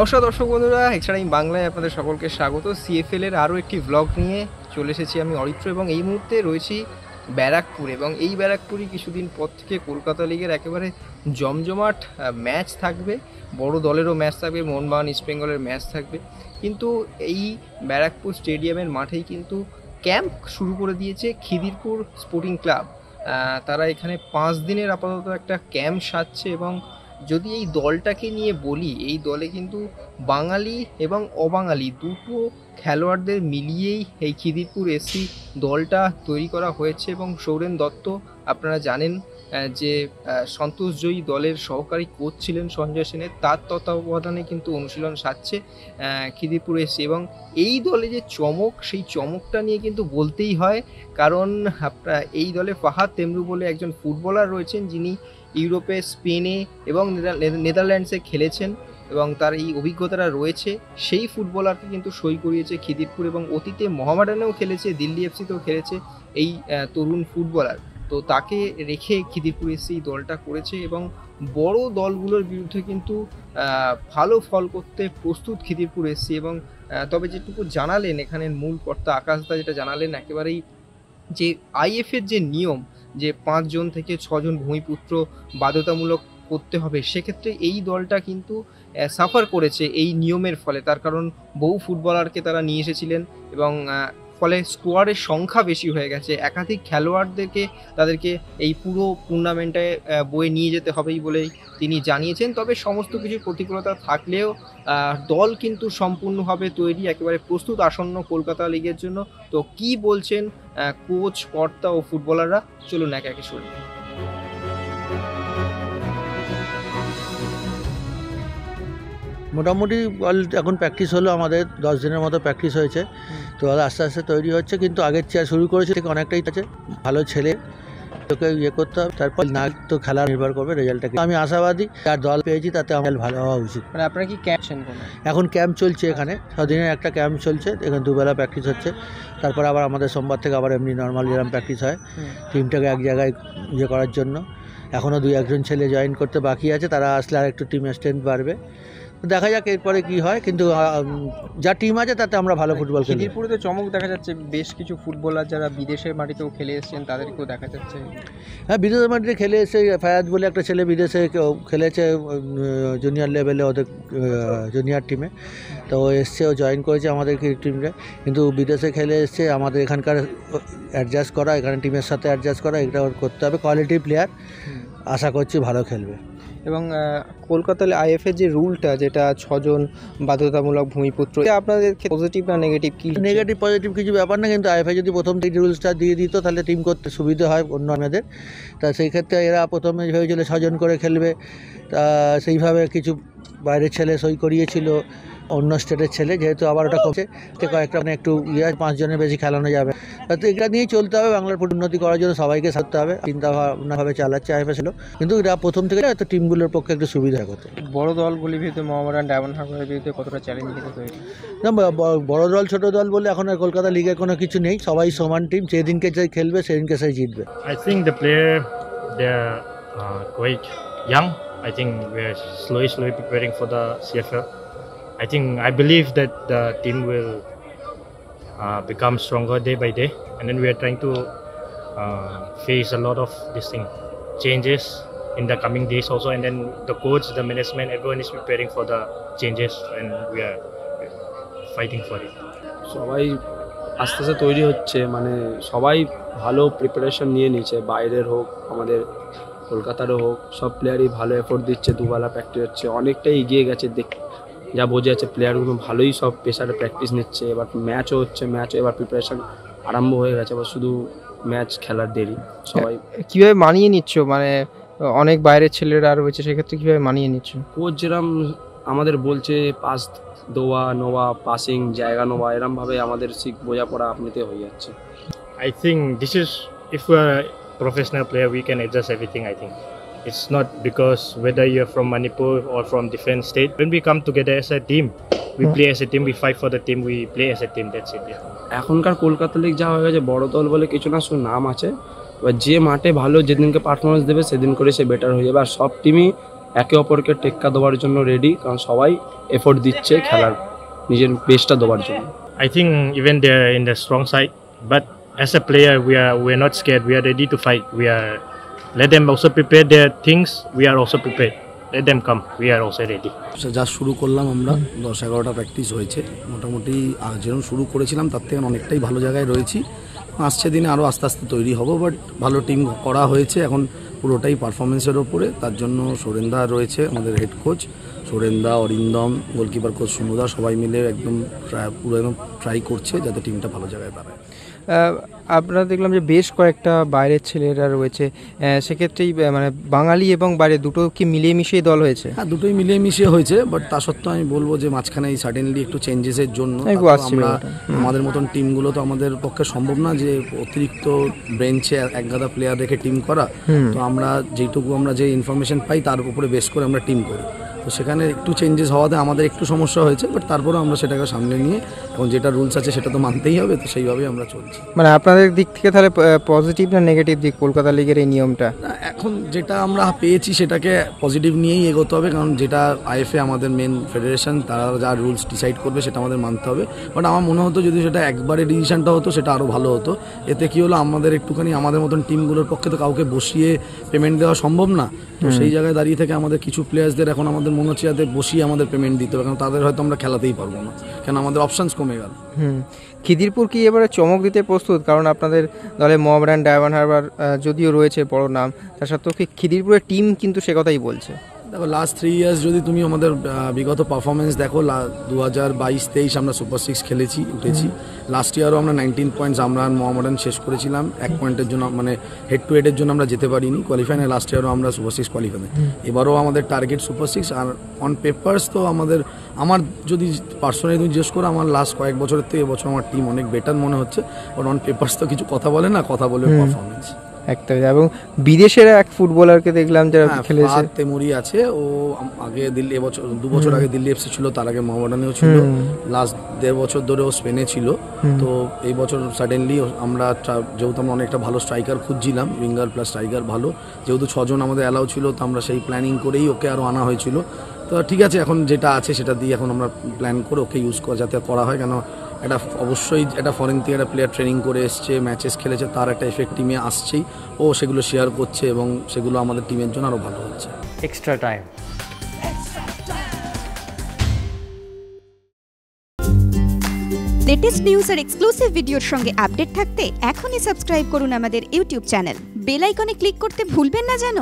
নমস্কার দর্শক বন্ধুরা, এছাড়া বাংলায় আপনাদের সকলকে স্বাগত। সিএফএল এর আরও একটি ভ্লগ নিয়ে চলে এসেছি আমি অরিত্র, এবং এই মুহূর্তে রয়েছি ব্যারাকপুর। এবং এই ব্যারাকপুরই কিছুদিন পর থেকে কলকাতা লিগের একেবারে জমজমাট ম্যাচ থাকবে, বড় দলেরও ম্যাচ থাকবে, মোহনবাগান ইস্টবেঙ্গলের ম্যাচ থাকবে। কিন্তু এই ব্যারাকপুর স্টেডিয়ামের মাঠেই কিন্তু ক্যাম্প শুরু করে দিয়েছে খিদিরপুর স্পোর্টিং ক্লাব। তারা এখানে 5 দিনের আপাতত একটা ক্যাম্প সাজছে। এবং যদি এই দলটাকে নিয়ে বলি, এই দলে কিন্তু বাঙালি এবং অবাঙালি দুটো খেলোয়াড়দের মিলিয়েই এই খিদিরপুর এসসি দলটা তৈরি করা হয়েছে। এবং সৌরেন দত্ত আপনারা জানেন যে সন্তোষজয়ী দলের সহকারী কোচ ছিলেন সঞ্জয় সেনের, তার তত্ত্বাবধানে কিন্তু অনুশীলন সাজছে খিদিরপুর এসসি। এবং এই দলে যে চমক, সেই চমকটা নিয়ে কিন্তু বলতেই হয়, কারণ এই দলে ফাহাদ তেমরু বলে একজন ফুটবলার রয়েছেন, যিনি ইউরোপে, স্পেনে এবং নেদারল্যান্ডসে খেলেছেন এবং তার এই অভিজ্ঞতাটা রয়েছে। সেই ফুটবলারকে কিন্তু সই করিয়েছে খিদিরপুর, এবং অতীতে মোহামেডানেও খেলেছে, দিল্লি এফসিতেও খেলেছে এই তরুণ ফুটবলার। তো তাকে রেখে খিদিরপুর এসে এই দলটা করেছে, এবং বড় দলগুলোর বিরুদ্ধে কিন্তু ভালো ফল করতে প্রস্তুত খিদিরপুর এসসি। এবং তবে যেটুকু জানালেন এখানের মূল কর্তা আকাশদা, যেটা জানালেন একেবারেই যে আইএফের যে নিয়ম, যে 5 জন থেকে 6 জন ভূমিপুত্র বাধ্যতামূলক করতে হবে, সেক্ষেত্রে এই দলটা কিন্তু সাফার করেছে এই নিয়মের ফলে। তার কারণ বহু ফুটবলারকে তারা নিয়ে এসেছিলেন, এবং ফলে স্কোয়াডের সংখ্যা বেশি হয়ে গেছে। একাধিক খেলোয়াড়দেরকে তাদেরকে এই পুরো টুর্নামেন্টে বয়ে নিয়ে যেতে হবেই বলেই তিনি জানিয়েছেন। তবে সমস্ত কিছু প্রতিকূলতা থাকলেও দল কিন্তু সম্পূর্ণভাবে তৈরি, একেবারে প্রস্তুত আসন্ন কলকাতা লিগের জন্য। তো কি বলছেন কোচ, কর্তা ও ফুটবলাররা, চলুন একে একে শুনি। মোটামুটি বল এখন প্র্যাকটিস হলো, আমাদের 10 দিনের মতো প্র্যাকটিস হয়েছে। তো আস্তে আস্তে তৈরি হচ্ছে, কিন্তু আগের চেয়ে শুরু করেছে থেকে অনেকটাই আছে। ভালো ছেলে, তোকে করতে হবে, তারপর না তো খেলা নির্ভর করবে রেজাল্টটাকে। আমি আশাবাদী, আর দল পেয়েছি তাতে আমার ভালো হওয়া উচিত। মানে আপনারা কি ক্যাম্প এখন ক্যাম্প চলছে, এখানে 6 দিনের একটা ক্যাম্প চলছে, এখানে দুবেলা প্র্যাকটিস হচ্ছে। তারপর আবার আমাদের সোমবার থেকে আবার এমনি নর্মাল যেরকম প্র্যাকটিস হয় টিমটাকে এক জায়গায় করার জন্য। এখনও 2-1 ছেলে জয়েন করতে বাকি আছে, তারা আসলে আর একটু টিমের স্ট্রেংথ বাড়বে। দেখা যাক এরপরে কি হয়, কিন্তু যা টিম আছে তাতে আমরা ভালো ফুটবল খেলি। খিদিরপুরে তো চমক দেখা যাচ্ছে, বেশ কিছু ফুটবলার যারা বিদেশের মাটিতেও খেলে এসেছেন তাদেরকেও দেখা যাচ্ছে। হ্যাঁ, বিদেশের মাটিতে খেলে এসে ফায়াজ বলে একটা ছেলে বিদেশে খেলেছে জুনিয়র লেভেলে, ওদের জুনিয়র টিমে। তো ও এসছে, ও জয়েন করেছে আমাদের টিমে, কিন্তু বিদেশে খেলে এসছে। আমাদের এখানকার অ্যাডজাস্ট করা, এখানে টিমের সাথে অ্যাডজাস্ট করা, এটা করতে হবে। কোয়ালিটি প্লেয়ার, আশা করছি ভালো খেলবে। এবং কলকাতায় আইএফের যে রুলটা, যেটা 6 জন বাধ্যতামূলক ভূমিপুত্র, আপনাদের পজিটিভ না নেগেটিভ? কি নেগেটিভ পজিটিভ কিছু ব্যাপার না, কিন্তু আইএফএ যদি প্রথম থেকে রুলসটা দিয়ে দিত তাহলে টিম করতে সুবিধা হয় অন্য আমাদের। তা সেই ক্ষেত্রে এরা প্রথমে ভেবেছিল 6 জন করে খেলবে, তা সেইভাবে কিছু বাইরের ছেলে সই করিয়েছিল, অন্য স্টেটের ছেলে, যেহেতু আবার ওটা কমছে কয়েকটা একটু 5 জনের বেশি খেলানো যাবে। তাতে এটা নিয়েই চলতে হবে, বাংলার ফুটবল উন্নতি করার জন্য সবাইকে সারতে হবে, চিন্তাভাবনাভাবে চালাচ্ছে আইএফএ ছিল। কিন্তু এটা প্রথম থেকে তো টিমগুলোর পক্ষে একটু সুবিধা করতে। বড় দলগুলির বিরুদ্ধে, মোহামেডান, ডায়মন্ড হারবারের বিরুদ্ধে কতটা চ্যালেঞ্জ নিতে তৈরি? না, বড় দল ছোট দল বলে এখন আর কলকাতা লিগে কোনো কিছু নেই, সবাই সমান টিম, যেদিনকে যে খেলবে সেদিনকে সেই জিতবে। I think the player, they're quite young. I think we're slowly preparing for the CFL. I believe that the team will become stronger day by day, and then we are trying to face a lot of changes in the coming days also, and then the coach, the management, everyone is preparing for the changes, and we are fighting for it. সবাই আস্তে আস্তে তৈরি হচ্ছে, মানে সবাই ভালো preparation নিয়ে নিচ্ছে, বাইরের হোক আমাদের কলকাতারও হোক, সব প্লেয়ারই ভালো এফোর্ট দিচ্ছে, দুবেলা প্র্যাকটিস হচ্ছে, অনেকটাই এগিয়ে গেছে। যা বোঝা যাচ্ছে প্লেয়ারগুলো ভালোই সব প্রেশারে প্র্যাকটিস নিচ্ছে। এবার ম্যাচও হচ্ছে, ম্যাচও এবার প্রিপারেশন আরম্ভ হয়ে গেছে, এবার শুধু ম্যাচ খেলার দেরি। সবাই কীভাবে মানিয়ে নিচ্ছ? মানে অনেক বাইরের ছেলেরা রয়েছে, সেক্ষেত্রে কীভাবে মানিয়ে নিচ্ছ? কোচ যেরকম আমাদের বলছে, পাস দোয়া নোয়া, পাসিং জায়গা নোয়া, এরমভাবে আমাদের বোঝাপড়া আপনিতে হয়ে যাচ্ছে। I think this is, if we're a professional player, we can adjust everything. I think it's not because whether you're from Manipur or from different state. When we come together as a team, we play as a team, we fight for the team, we play as a team. That's it. Yeah. এখনকার Kolkata league যা হয়ে গেছে, বড় দল বলে কিছু না, শুধু নাম আছে। এবার যে মাঠে ভালো যেদিনকে পারফরমেন্স দেবে সেদিন করে সে বেটার হয়ে যাবে। আর সব টিমই একে অপরকে টেক্কা দেওয়ার জন্য রেডি, কারণ সবাই এফোর্ট দিচ্ছে খেলার নিজের বেস্টটা দেওয়ার জন্য। I think even they're in the strong side, but as a player, we are not scared. We are ready to fight. We are let them also prepare their things. We are also prepared. Let them come. We are also ready. যা শুরু করলাম আমরা 10-11টা practice হয়েছে মোটামুটি, যেরকম শুরু করেছিলাম তার থেকে অনেকটাই ভালো জায়গায় রয়েছি। আসছে দিনে আরও আস্তে আস্তে তৈরি হব, বাট ভালো টিম করা হয়েছে, এখন পুরোটাই পারফরমেন্সের ওপরে। তার জন্য সোরেনদা রয়েছে আমাদের হেড কোচ, সোরেনদা, অরিন্দম, গোলকিপার কোচ সুনুদা, সবাই মিলে একদম পুরো একদম ট্রাই করছে যাতে টিমটা ভালো জায়গায় দাঁড়ায়। আপনারা দেখলাম যে বেশ কয়েকটা বাইরের ছেলেরা রয়েছে, সেক্ষেত্রেই মানে বাঙালি এবং বাইরে দুটো কি মিলিয়ে মিশিয়ে দল হয়েছে? হ্যাঁ, দুটোই মিলিয়ে মিশিয়ে হয়েছে, বাট তা সত্ত্বেও আমি বলবো যে মাঝখানে এই সাডেনলি একটু চেঞ্জেসের জন্য আমরা আমাদের মতন টিমগুলো তো আমাদের পক্ষে সম্ভব না যে অতিরিক্ত বেঞ্চে এক গাদা প্লেয়ার রেখে টিম করা। তো আমরা যেটুকু আমরা যে ইনফরমেশন পাই তার উপরে বেস করে আমরা টিম করি। তো সেখানে একটু চেঞ্জেস হওয়াতে আমাদের একটু সমস্যা হয়েছে, বাট তারপরেও আমরা সেটাকে সামনে নিয়ে এখন যেটা রুলস আছে সেটা তো মানতেই হবে, তো সেইভাবেই আমরা চলছি। মানে আপনাদের দিক থেকে তাহলে পজিটিভ না নেগেটিভ দিক কলকাতা লিগের এই নিয়মটা? এখন যেটা আমরা পেয়েছি সেটাকে পজিটিভ নিয়েই এগোতে হবে, কারণ যেটা আইএফএ আমাদের মেন ফেডারেশন, তারা যা রুলস ডিসাইড করবে সেটা আমাদের মানতে হবে। বাট আমার মনে হতো যদি সেটা একবারে ডিসিশনটা হতো সেটা আরও ভালো হতো। এতে কী হলো, আমাদের একটুখানি আমাদের মতন টিমগুলোর পক্ষে তো কাউকে বসিয়ে পেমেন্ট দেওয়া সম্ভব না। তো সেই জায়গায় দাঁড়িয়ে থেকে আমাদের কিছু প্লেয়ার্সদের এখন আমাদের মনে হচ্ছে যাতে বসিয়ে আমাদের পেমেন্ট দিতে হবে, কারণ তাদের হয়তো আমরা খেলাতেই পারবো না, কেন আমাদের অপশানস কমে গেল। খিদিরপুর কি এবারে চমক দিতে প্রস্তুত? কারণ আপনাদের দলে মোহামেডান, ডায়মন্ড হারবার যদিও রয়েছে বড় নাম, তার সত্ত্বেও কি খিদিরপুরের টিম কিন্তু সে কথাই বলছে। দেখো, লাস্ট 3 ইয়ার্স যদি তুমি আমাদের বিগত পারফরমেন্স দেখো, 2022-23 আমরা সুপার 6 খেলেছি, উঠেছি। লাস্ট ইয়ারও আমরা 19 পয়েন্টস আমরা মোহামেডান শেষ করেছিলাম, 1 পয়েন্টের জন্য, মানে হেড টু হেডের জন্য আমরা যেতে পারিনি কোয়ালিফাইনে। লাস্ট ইয়ারও আমরা সুপার 6 কোয়ালিফাই। এবারও আমাদের টার্গেট সুপার 6। আর অন পেপার্স তো আমার যদি পার্সোনালি তুমি জিজ্ঞেস করো, আমার লাস্ট কয়েক বছরের থেকে এবছর আমার টিম অনেক বেটার মনে হচ্ছে। বাট অন পেপার্স তো কিছু কথা বলে না, কথা বলে পারফরমেন্স। একটা এবং বিদেশের এক ফুটবলারকে দেখলাম যারা খেলেছে, তেমুরি আছে, ও আগে দিল্লি, এবছর 2 বছর আগে দিল্লি এফসি ছিল, তার আগে মোহামেডানেও ছিল, লাস্ট 1.5 বছর ধরে ও স্পেনে ছিল। তো এই বছর সাডেনলি আমরা, যেহেতু আমরা অনেকটা ভালো স্ট্রাইকার খুঁজছিলাম, উইঙ্গার প্লাস স্ট্রাইকার ভালো, যেহেতু 6 জন আমাদের অ্যালাউ ছিল, তো আমরা সেই প্ল্যানিং করেই ওকে আরও আনা হয়েছিল। তো ঠিক আছে, এখন যেটা আছে সেটা দিয়ে এখন আমরা প্ল্যান করে ওকে ইউজ করা যাতে করা হয়, কেন এটা অবশ্যই একটা ফরেন থেকে একটা প্লেয়ার ট্রেনিং করে এসছে, ম্যাচেস খেলেছে, তার একটা এফেক্ট টিমে আসছেই, ও সেগুলো শেয়ার করছে এবং সেগুলো আমাদের টিমের জন্য আরও ভালো হচ্ছে। Extra time. লেটেস্ট নিউজ আর এক্সক্লুসিভ ভিডিওর সঙ্গে আপডেট থাকতে এখনই সাবস্ক্রাইব করুন আমাদের ইউটিউব চ্যানেল। বেল আইকনে ক্লিক করতে ভুলবেন না যেন।